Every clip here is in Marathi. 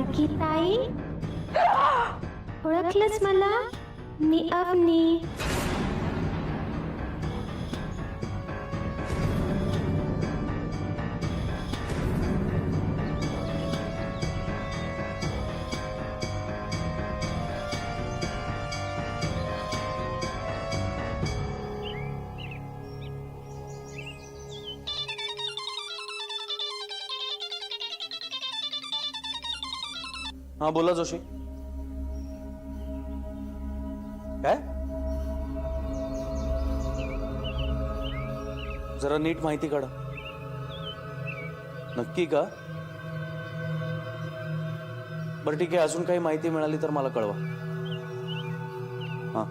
लाडकी ताई, ओळखलंस मला? मी अवनी. हाँ बोला जोशी. काय? जरा नीट माहिती काढा. नक्की का? बरं ठीक आहे, अजून काही माहिती मिळाली तर मला कळवा. हां.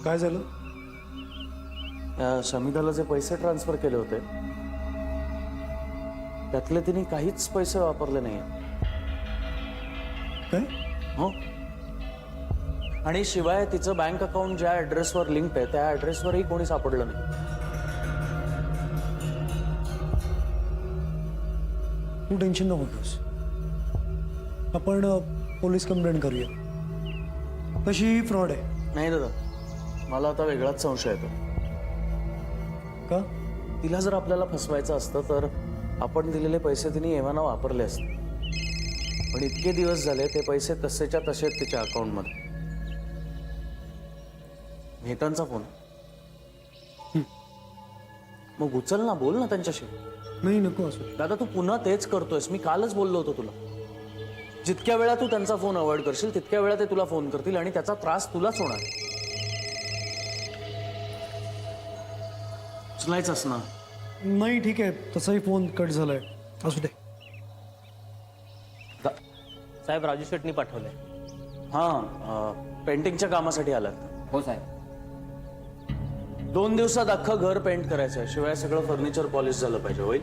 काय झालं? या समिधाला जे पैसे ट्रान्सफर केले होते त्यातले तिने काहीच पैसे वापरले नाही. काय? हो. आणि शिवाय तिचं बँक अकाउंट ज्या ऍड्रेसवर लिंक आहे त्या ऍड्रेसवरही कोणी सापडलं नाही. तू टेन्शन नको घेऊस. आपण पोलीस कंप्लेंट करूया. तशी फ्रॉड आहे. नाही दादा, मला आता वेगळाच संशय येतो. का? तिला जर आपल्याला फसवायचं असतं तर आपण दिलेले पैसे तिने एव्हाना वापरले असते. पण इतके दिवस झाले ते पैसे तसेच्या तसे तिच्या अकाउंटमध्ये. मेहतांचा फोन. मग उचल ना, बोल ना त्यांच्याशी. नाही, नको असू. दादा तू पुन्हा तेच करतोयस. मी कालच बोललो होतो तुला, जितक्या वेळा तू त्यांचा फोन अवॉइड करशील तितक्या वेळा ते तुला फोन करतील आणि त्याचा त्रास तुलाच होणार. उचलायचंच ना. नाही ठीक आहे, तसाही फोन कट झालाय. असू दे. साहेब राजू शेटनी पाठवलंय. हां, पेंटिंगच्या कामासाठी आलात. हो साहेब. 2 दिवसात अख्खं घर पेंट करायचं आहे. शिवाय सगळं फर्निचर पॉलिश झालं पाहिजे. होईल?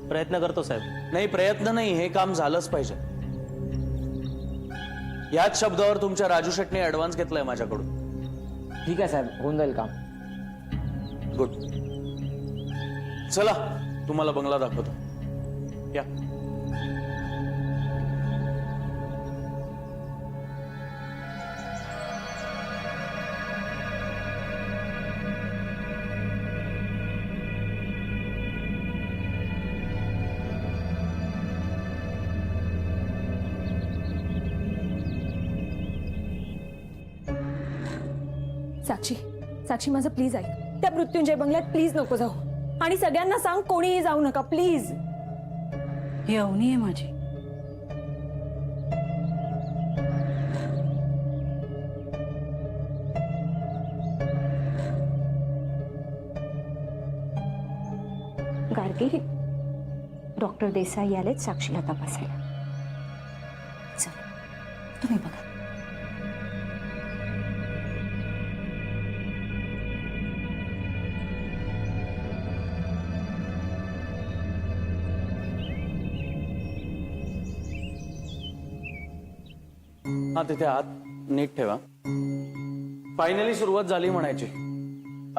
प्रयत्न करतो साहेब. नाही, प्रयत्न नाही, हे काम झालंच पाहिजे. याच शब्दावर तुमच्या राजू शेटने ऍडव्हान्स घेतलाय माझ्याकडून. ठीक आहे साहेब, होऊन जाईल काम. गुड. चला तुम्हाला बंगला दाखवतो. या. साक्षी, साक्षी माझं प्लीज ऐक. त्या मृत्युंजय बंगल्यात प्लीज नको जाऊ. आणि सगळ्यांना सांग कोणीही जाऊ नका प्लीज. ही अवनी आहे माझी. गाडगे, डॉक्टर देसाई आलेत साक्षीला तपासायला. चल तुम्ही बघा. हा, तिथे आत नीट ठेवा. फायनली सुरुवात झाली म्हणायची.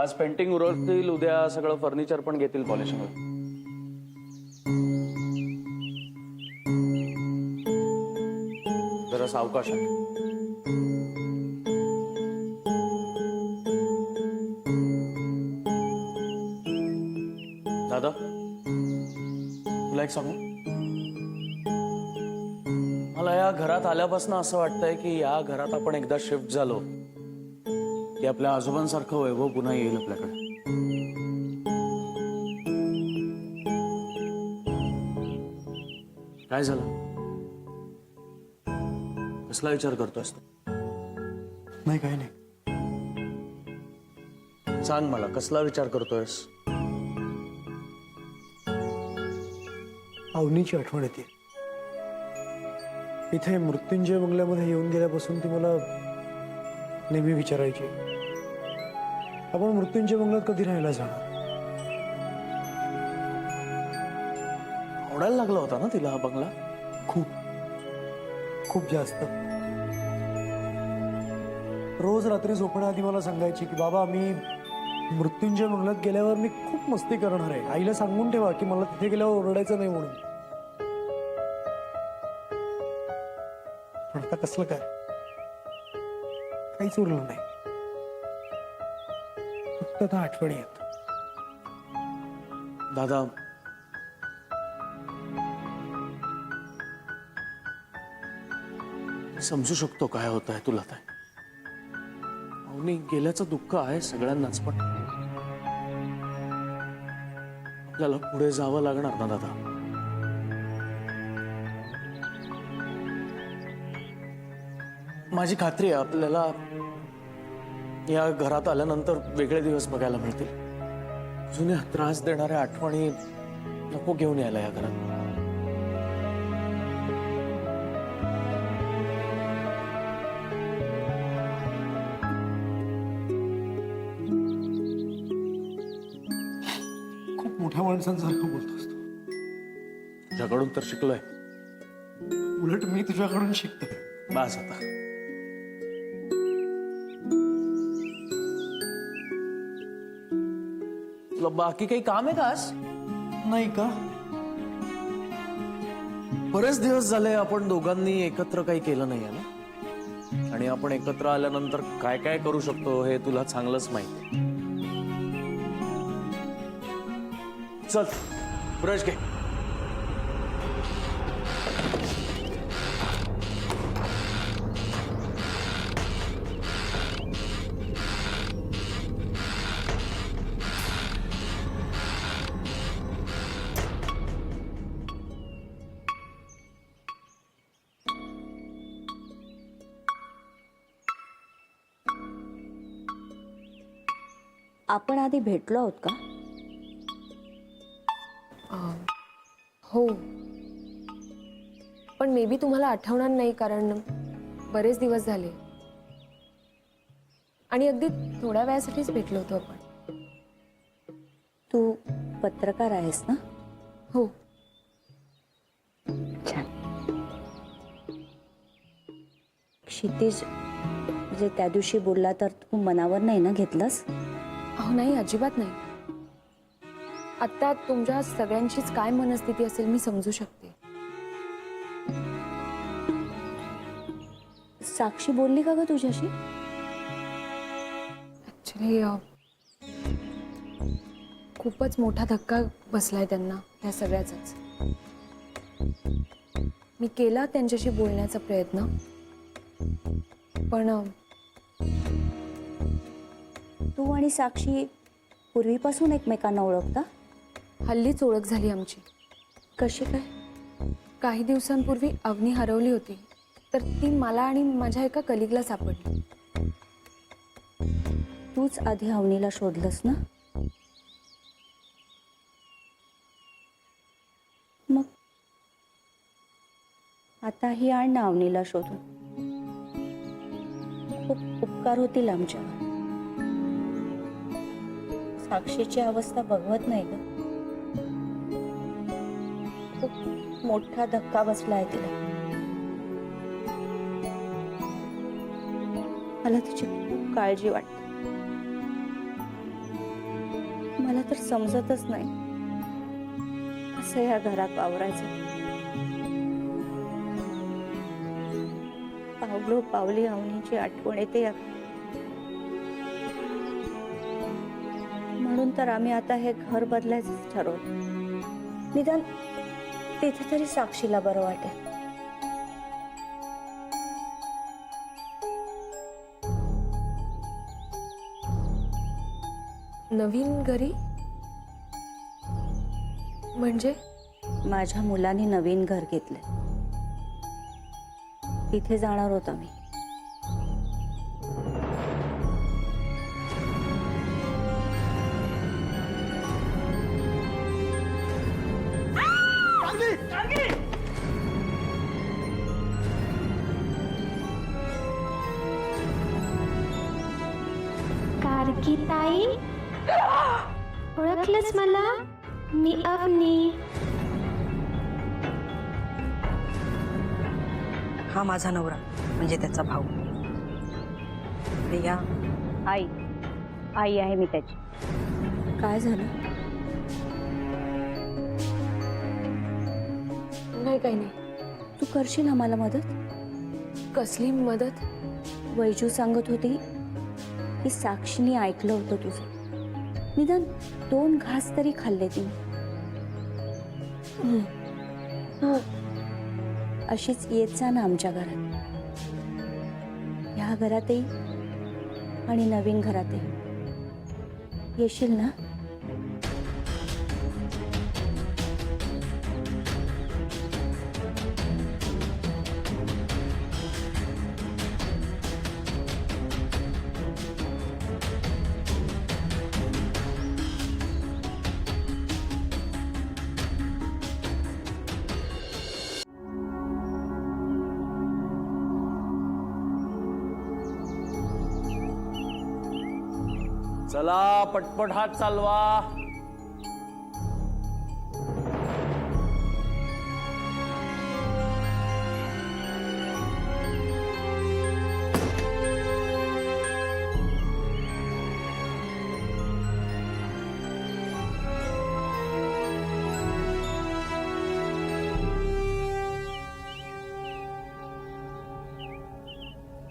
आज पेंटिंग उरकतील, उद्या सगळं फर्निचर पण घेतील पॉलिशिंग. जरा सावकाश आहे. दादा तुला एक सांगू, मला या घरात आल्यापासून असं वाटतंय की या घरात आपण एकदा शिफ्ट झालो की आपल्या आजोबांसारखं वैभव पुन्हा येईल आपल्याकडे. काय झालं? कसला विचार करतोयस तू? नाही, काही नाही. सांग मला, कसला विचार करतोयस? अवनीची आठवण येते. इथे मृत्युंजय बंगल्यामध्ये येऊन गेल्यापासून ती मला नेहमी विचारायची, आपण मृत्युंजय बंगल्यात कधी राहायला जाणार. आवडायला लागला होता ना तिला हा बंगला? खूप खूप जास्त. रोज रात्री झोपण्याआधी मला सांगायची की बाबा मी मृत्युंजय बंगल्यात गेल्यावर मी खूप मस्ती करणार आहे. आईला सांगून ठेवा की मला तिथे गेल्यावर ओरडायचं नाही म्हणून. आता कसलं काय, काहीच उरलं नाही, फक्त आता आठवणी आहेत. दादा, समजू शकतो काय होत आहे तुला. काय अवनी गेल्याचं दुःख आहे सगळ्यांनाच, पण आपल्याला पुढे जावं लागणार ना दादा. माझी खात्री आहे आपल्याला या घरात आल्यानंतर वेगळे दिवस बघायला मिळतील. जुन्या त्रास देणाऱ्या आठवणी नको घेऊन यायला या घरात. खूप मोठ्या माणसांसारखं बोलतोस तू. तुझ्याकडून तर शिकलोय. उलट मी तुझ्याकडून शिकतोय. बस आता. तुला बाकी काही काम आहे का आज? नाही का? बरेच दिवस झाले आपण दोघांनी एकत्र काही केलं नाहीये ना, आणि आपण एकत्र आल्यानंतर काय काय करू शकतो हे तुला चांगलंच माहिती. चल ब्रश घे. आपण आधी भेटलो आहोत का? हो, पण मे बी तुम्हाला आठवणार नाही, कारण बरेच दिवस झाले आणि अगदी थोड्या वेळासाठीच भेटलो होतो आपण. तू पत्रकार आहेस ना? हो. छान. क्षितिज जे त्या दिवशी बोलला तर तू मनावर नाही ना घेतलंस? अहो नाही, अजिबात नाही. आता तुमच्या सगळ्यांचीच काय मनस्थिती असेल मी समजू शकते. साक्षी बोलली का ग तुझ्याशी? ऍक्च्युली खूपच मोठा धक्का बसलाय त्यांना ह्या सगळ्याचाच. मी केला त्यांच्याशी बोलण्याचा प्रयत्न, पण तू आणि साक्षी पूर्वीपासून एकमेकांना ओळखता? हल्लीच ओळख झाली आमची. कशी काय? काही दिवसांपूर्वी अवनी हरवली होती, तर ती मला आणि माझ्या एका कलिगला सापडली. तूच आधी अवनीला शोधलंस ना? मग आताही आण ना अवनीला शोधून. खूप उपकार होतील आमच्यावर. साक्षीची अवस्था बघवत नाही ग. खूप मोठा धक्का बसलाय तिला. मला तिची खूप काळजी वाटते. मला तर समजतच नाही कसं या घरात वावरायचं. पावली अवनीची आठवण येते. म्हणून तर आम्ही आता हे घर बदलायचं ठरवलं. निदान तिथे तरी साक्षीला बरं वाटेल. नवीन घरी म्हणजे? माझ्या मुलांनी नवीन घर घेतले, तिथे जाणार होता मी. कारकी ताई, ओळखलंच मला? मी अवनी. हा माझा नवरा म्हणजे त्याचा भाऊ. प्रिया आई आहे मी त्याची. काय झालं? नाही, काही नाही. तू करशील आम्हाला मदत? कसली मदत? वैजू सांगत होती की साक्षीने ऐकलं होतं तुझं, निदान 2 घास तरी खाल्ले तिने. तू अशीच येत जा ना आमच्या घरात, ह्या घरातही आणि नवीन घरातही. येशील ना? चला पटपट हात चालवा.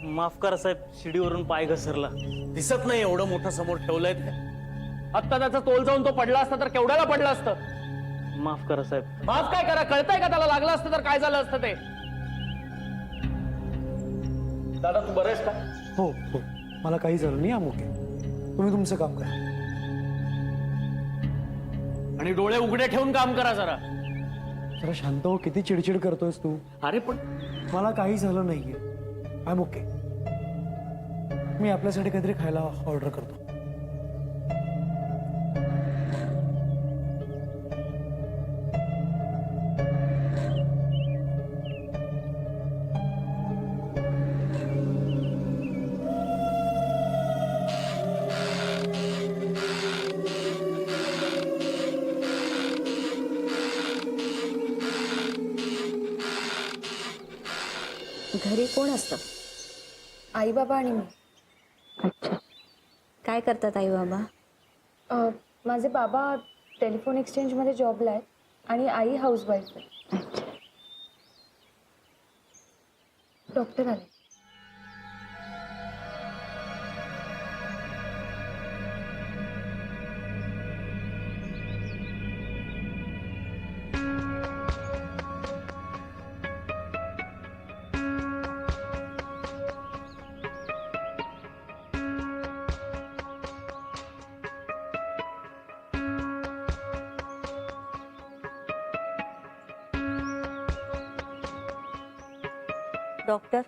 माफ करा साहेब, शिडीवरून पाय घसरला. दिसत नाही एवढं मोठं समोर ठेवलंय ते. आत्ता त्याचा तोल जाऊन तो पडला असता तर केवढ्याला पडला असतं. माफ करा साहेब. माफ काय करा, कळतंय का त्याला लागलं असतं तर काय झालं असतं ते. दादा तू बरं आहेस का? हो हो, मला काही झालं नाही, आम ओके. तुम्ही तुमचं काम करा. आणि डोळे उघडे ठेवून काम करा जरा. जरा शांत हो, किती चिडचिड करतोयस तू. अरे पण मला काही झालं नाहीये, आय एम ओके. मी आपल्यासाठी काहीतरी खायला ऑर्डर करतो. घरी कोण असतं? आई बाबा आणि मी. अच्छा, काय करतात आई बाबा? माझे बाबा टेलिफोन एक्सचेंजमध्ये जॉबला आहेत आणि आई हाऊसवाईफ आहे. डॉक्टर आले. डॉक्टर,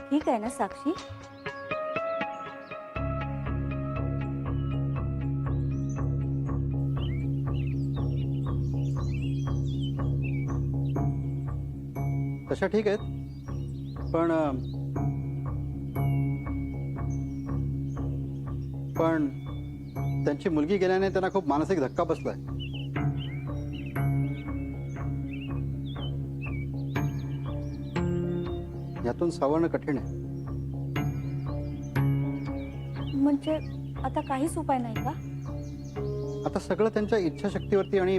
ठीक आहे ना साक्षी? तशा ठीक आहेत, पण त्यांची मुलगी गेल्याने त्यांना खूप मानसिक धक्का बसलाय. यातून सावरणं कठीण आहे. म्हणजे आता काहीच उपाय नाही का? आता सगळं त्यांच्या इच्छाशक्तीवरती आणि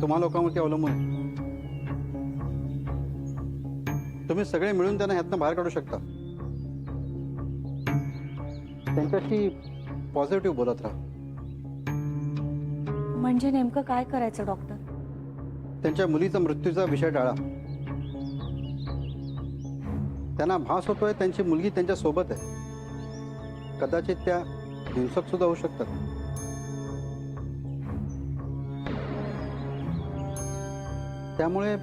तुम्हा लोकांवरती अवलंबून आहे. तुम्ही सगळे मिळून त्यांना ह्यातनं बाहेर काढू शकता. त्यांच्याशी पॉझिटिव्ह बोलत राहा. म्हणजे नेमकं काय करायचं डॉक्टर? त्यांच्या मुलीचा मृत्यूचा विषय टाळा. त्यांना भास होतोय त्यांची मुलगी त्यांच्या सोबत आहे. कदाचित त्या हिंसक सुद्धा होऊ शकतात. त्यामुळे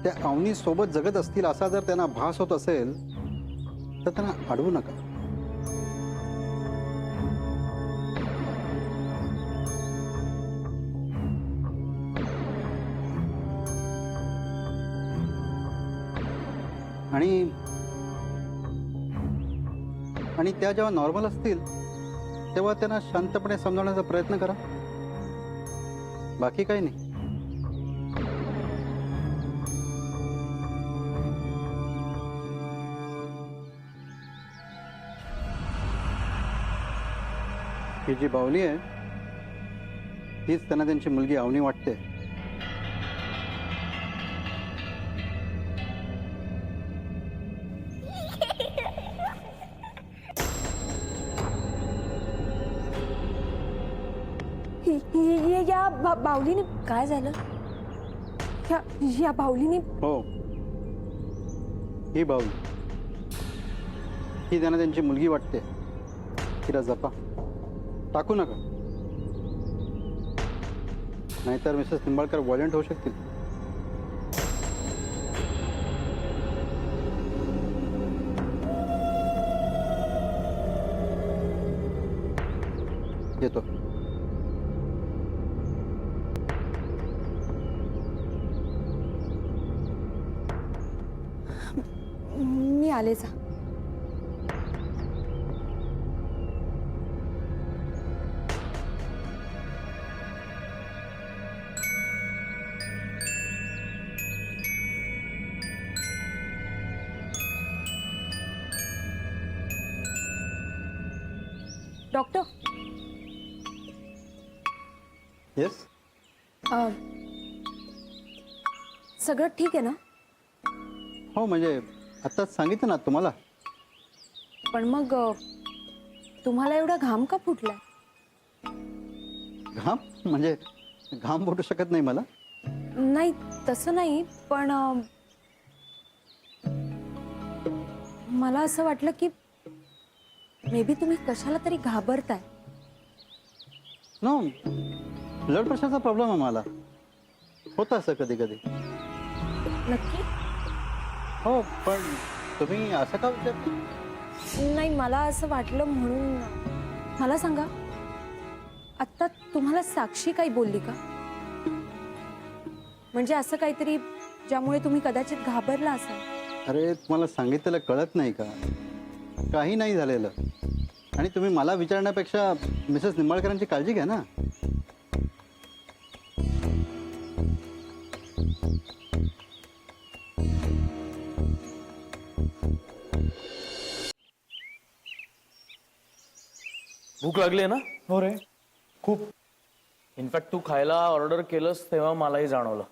त्या अवनी सोबत जगत असतील असा जर त्यांना भास होत असेल तर त्यांना अडवू नका. आणि त्या जेव्हा नॉर्मल असतील तेव्हा त्यांना शांतपणे समजावण्याचा प्रयत्न करा. बाकी काही नाही. ही जी बावली आहे हीच त्यांना त्यांची मुलगी अवनी वाटते. या बावलीने काय झालं? या बावलीने हो, ही बाहुली ही त्यांना त्यांची मुलगी वाटते. तिला जपा, टाकू नका, नाहीतर मिसेस निंबाळकर व्हायलेंट होऊ शकतील. येतो. मी आले जा. डॉक्टर येस, सगळं ठीक आहे ना? हो, म्हणजे आत्ताच सांगितलं ना तुम्हाला. पण मग तुम्हाला एवढा घाम का फुटलाय? घाम म्हणजे घाम फुटू शकत नाही मला. नाही तसं नाही, पण मला असं वाटलं की मे बी तुम्ही कशाला तरी घाबरताय. नो, ब्लड प्रेशरचा प्रॉब्लेम आहे मला. होतं असं कधी कधी. नक्की? हो, पण तुम्ही असं का विचारता? नाही, मला असं वाटलं म्हणून. मला सांगा, आत्ता तुम्हाला साक्षी काही बोलली का? म्हणजे असं काहीतरी ज्यामुळे तुम्ही कदाचित घाबरला असाल. अरे, तुम्हाला सांगितलेलं कळत नाही का? काही नाही झालेलं. आणि तुम्ही मला विचारण्यापेक्षा मिसेस निंबाळकरांची काळजी घ्या ना. भूक लागली आहे ना? हो रे, खूप. इनफॅक्ट तू खायला ऑर्डर केलंस तेव्हा मलाही जाणवलं.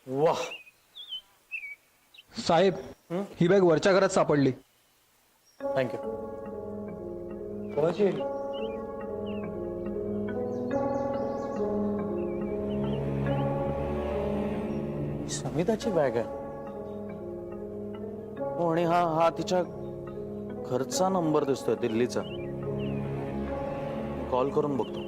वाह, साहेब, ही बॅग वरच्या घरात सापडली. थँक्यू. कोणाची? समिताची बॅग आहे. हो, आणि हा तिच्या घरचा नंबर दिसतोय, दिल्लीचा. कॉल करून बघतो.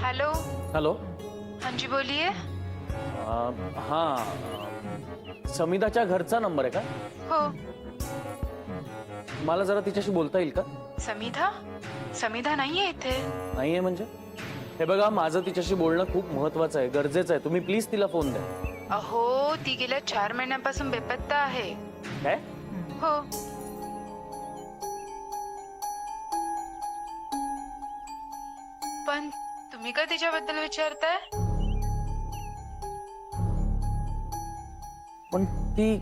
हेलो. हॅलो. हाँ जी, बोलिए. हा, समिताच्या घरचा नंबर आहे का? हो. मला जरा तिच्याशी बोलता येईल का? समिधा? समिधा नाहीये इथे. नाहीये म्हणजे? हे बघा, माझं तिच्याशी बोलणं खूप महत्वाचं आहे, गरजेचं आहे. तुम्ही प्लीज तिला फोन द्या. अहो, ती गेल्या 4 महिन्यांपासून बेपत्ता आहे. काय? हो. पण तुम्ही का तिच्याबद्दल विचारताय? पण ती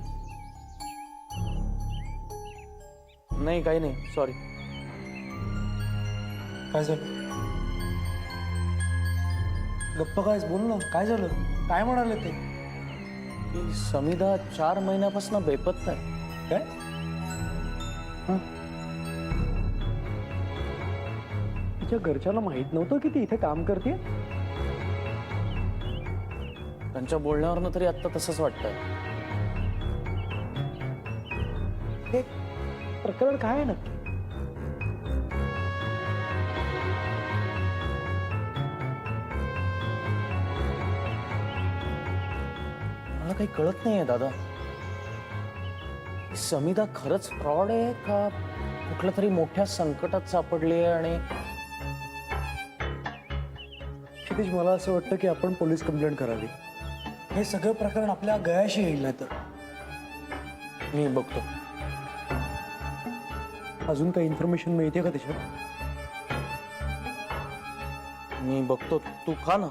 नाही, काही नाही, सॉरी. काय झालं? गप्प काय? बोल ना, काय झालं? काय म्हणाले ते? ती समिधा 4 महिन्यापासून बेपत्ता आहे. काय? तिच्या घरच्याला माहित नव्हतं की ती इथे काम करते? त्यांच्या बोलण्यावरनं तरी आत्ता तसंच वाटतंय. हे प्रकरण काय आहे नक्की? मला काही कळत नाहीये दादा. समिधा खरंच फ्रॉड आहे का कुठल्या तरी मोठ्या संकटात सापडली आहे? आणि क्षितिज, मला असं वाटतं की आपण पोलीस कंप्लेंट करावी. हे सगळं प्रकरण आपल्या गळ्याशी येईल. नाही तर मी बघतो. अजून काही इन्फॉर्मेशन मिळते का त्याच्यात? मी बघतो, तू खा ना.